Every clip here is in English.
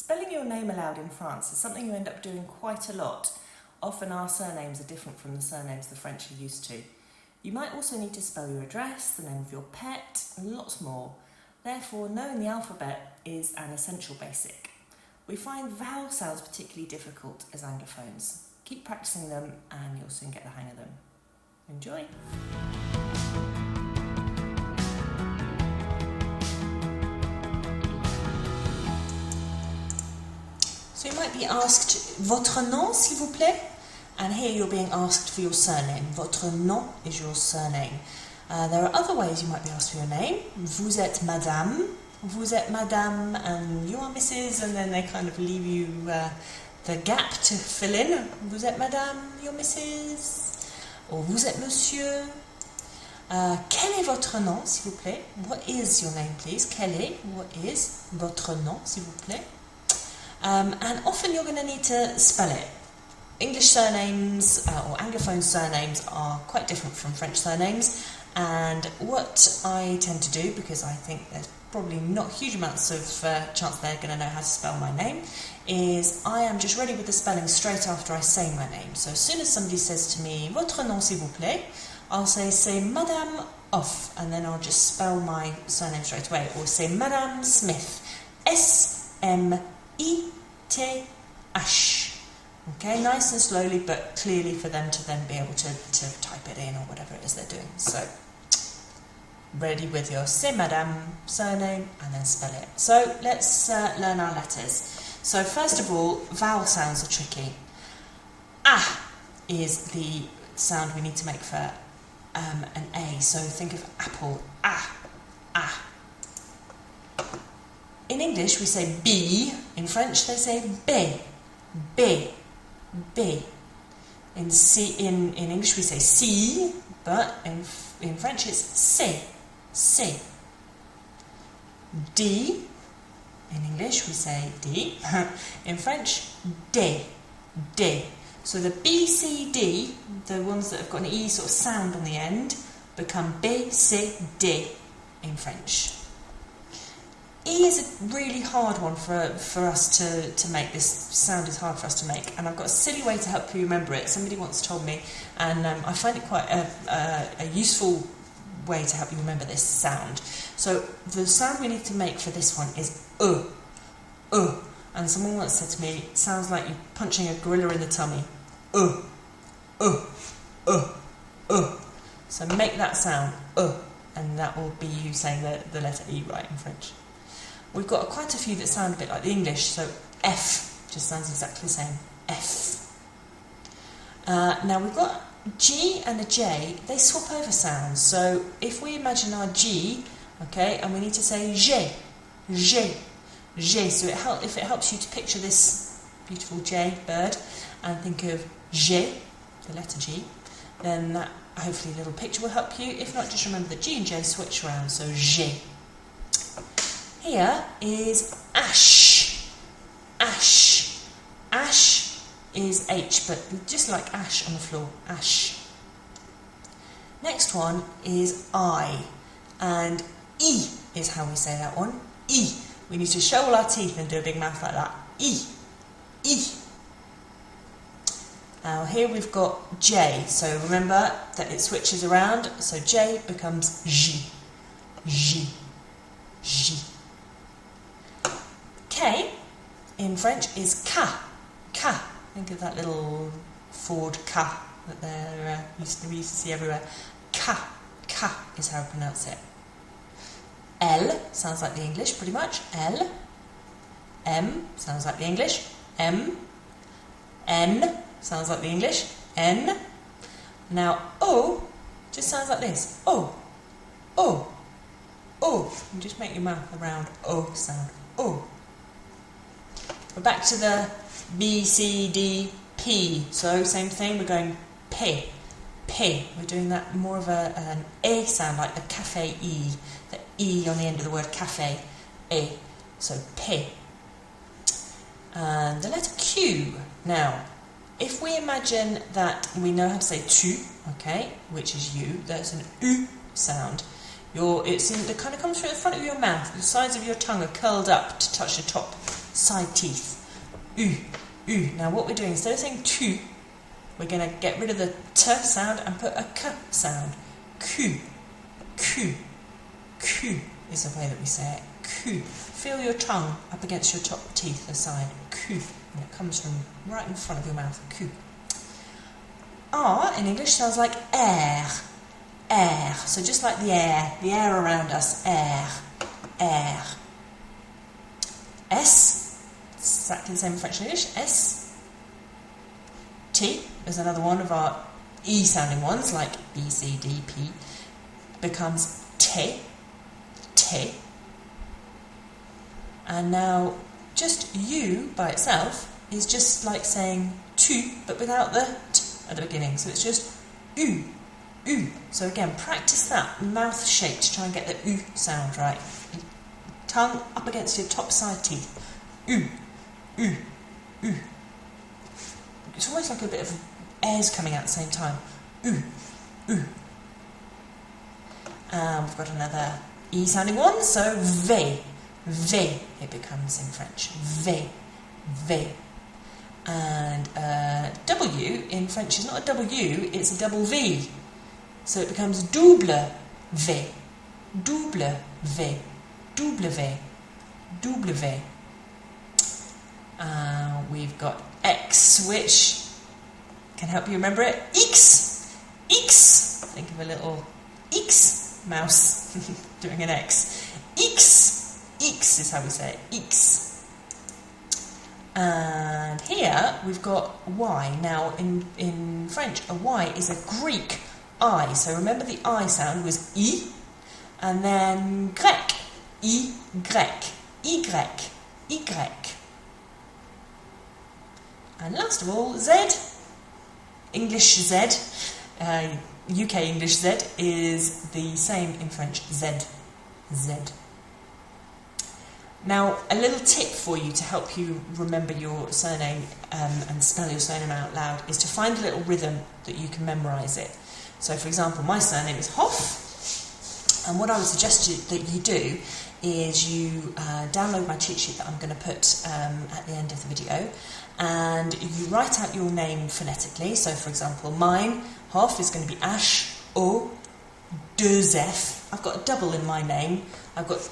Spelling your name aloud in France is something you end up doing quite a lot. Often our surnames are different from the surnames the French are used to. You might also need to spell your address, the name of your pet, and lots more. Therefore, knowing the alphabet is an essential basic. We find vowel sounds particularly difficult as Anglophones. Keep practicing them and you'll soon get the hang of them. Enjoy! So you might be asked, votre nom, s'il vous plaît? And here you're being asked for your surname. Votre nom is your surname. There are other ways you might be asked for your name. Vous êtes madame. Vous êtes madame, and you are Mrs. And then they kind of leave you the gap to fill in. Vous êtes madame, you're Mrs. Or vous êtes monsieur. Quel est votre nom, s'il vous plaît? What is your name, please? Quel est, what is votre nom, s'il vous plaît? And often you're going to need to spell it. English surnames or Anglophone surnames are quite different from French surnames, and what I tend to do, because I think there's probably not huge amounts of chance they're going to know how to spell my name, is I am just ready with the spelling straight after I say my name. So as soon as somebody says to me, votre nom s'il vous plaît, I'll say Madame Off, and then I'll just spell my surname straight away, or say Madame Smith, S-M-I-T-H. Okay, nice and slowly, but clearly for them to then be able to type it in or whatever it is they're doing. So, ready with your c'est madame surname and then spell it. So, let's learn our letters. So, first of all, vowel sounds are tricky. Ah is the sound we need to make for an A. So, think of apple. Ah, ah. In English, we say B. In French, they say B. B. B. In English, we say C, but in French, it's C. C. D. In English, we say D. In French, D. D. So the B, C, D, the ones that have got an E sort of sound on the end, become B, C, D in French. E is a really hard one for us to make. This sound is hard for us to make, and I've got a silly way to help you remember it. Somebody once told me, and I find it quite a useful way to help you remember this sound. So the sound we need to make for this one is and someone once said to me, it sounds like you're punching a gorilla in the tummy. So make that sound, and that will be you saying the letter E right in French. We've got quite a few that sound a bit like the English, so F just sounds exactly the same, F. Now we've got G and a J, they swap over sounds. So if we imagine our G, okay, and we need to say J, J, J. So if it helps you to picture this beautiful J bird and think of J, the letter G, then that hopefully a little picture will help you. If not, just remember that G and J switch around, so J. Here is ash. Ash. Ash is H, but just like ash on the floor. Ash. Next one is I. And E is how we say that one. E. We need to show all our teeth and do a big mouth like that. E. E. Now here we've got J. So remember that it switches around. So J becomes J. J. J. K in French is Ka. Ka. Think of that little Ford Ka that we used to see everywhere. Ka. Ka is how I pronounce it. L sounds like the English pretty much. L. M sounds like the English. M. N sounds like the English. N. Now O just sounds like this. O. O. O. And just make your mouth a round O sound. O. We're back to the B, C, D, P. So same thing, we're going P. P. We're doing that more of an A sound, like the cafe E. The E on the end of the word cafe. A. So P. And the letter Q. Now, if we imagine that we know how to say tu, okay, which is you, that's an U sound. It kind of comes through the front of your mouth. The sides of your tongue are curled up to touch the top side teeth. U, U. Now what we're doing, instead of saying tu, we're going to get rid of the t sound and put a k sound. Q, Q, Q is the way that we say it. Q. Feel your tongue up against your top teeth aside. Q. And it comes from right in front of your mouth. Q. R in English sounds like air. Air. So just like the air around us. Air. Air. S. Exactly the same in French and English. S. T is another one of our E sounding ones, like B, C, D, P. Becomes T. T. And now, just U by itself is just like saying tu, but without the t at the beginning. So it's just U, U. So again, practice that mouth shape to try and get the U sound right. Tongue up against your top side teeth. U, U, U. It's almost like a bit of airs coming out at the same time. U, U. And we've got another E sounding one, so V. V, it becomes in French. V, V. And W in French is not a W, it's a double V. So it becomes double V. Double V. Double V. Double V. We've got X, which can help you remember it. X. X. Think of a little X mouse doing an X. X. X is how we say it, X. And here we've got Y. Now in French, a Y is a Greek I. So remember the I sound was I, and then Grec, I, Grec, Y, Y. And last of all, Z, English Z, UK English Z is the same in French, Z, Z. Now, a little tip for you to help you remember your surname and spell your surname out loud is to find a little rhythm that you can memorise it. So, for example, my surname is Hoff, and what I would suggest that you do is you download my cheat sheet that I'm going to put at the end of the video, and you write out your name phonetically. So, for example, mine, Hoff, is going to be H, O, 2 F. I've got a double in my name. I've got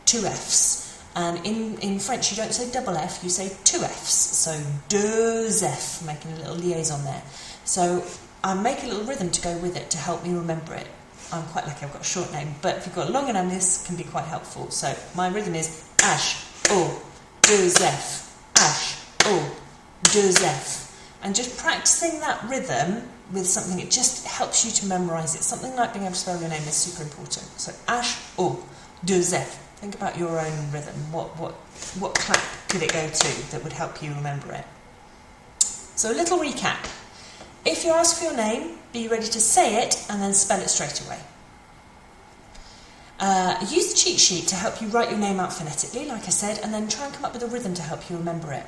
2 Fs. And in French, you don't say double F, you say 2 Fs. So, 2 F, making a little liaison there. So, I'm making a little rhythm to go with it to help me remember it. I'm quite lucky I've got a short name, but if you've got a longer name, this can be quite helpful. So, my rhythm is H, O, 2 F, H, O, 2 F. And just practicing that rhythm with something, it just helps you to memorise it. Something like being able to spell your name is super important. So, H, O, 2 F. Think about your own rhythm. What clap could it go to that would help you remember it? So a little recap. If you're asked for your name, be ready to say it and then spell it straight away. Use the cheat sheet to help you write your name out phonetically, like I said, and then try and come up with a rhythm to help you remember it.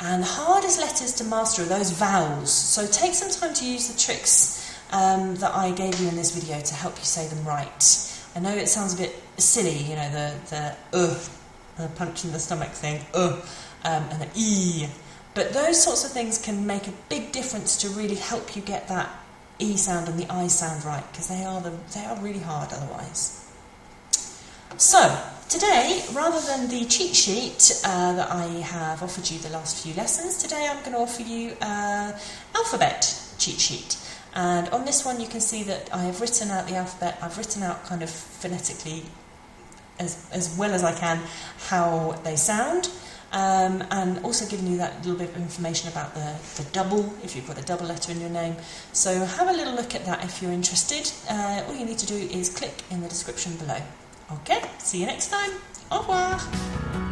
And the hardest letters to master are those vowels. So take some time to use the tricks that I gave you in this video to help you say them right. I know it sounds a bit silly, you know, the punch in the stomach thing, and the E. But those sorts of things can make a big difference to really help you get that E sound and the I sound right, because they are really hard otherwise. So, today, rather than the cheat sheet that I have offered you the last few lessons, today I'm going to offer you an alphabet cheat sheet. And on this one you can see that I have written out the alphabet. I've written out kind of phonetically as well as I can how they sound, and also giving you that little bit of information about the double, if you've got a double letter in your name. So have a little look at that if you're interested. All you need to do is click in the description below. Okay, see you next time. Au revoir.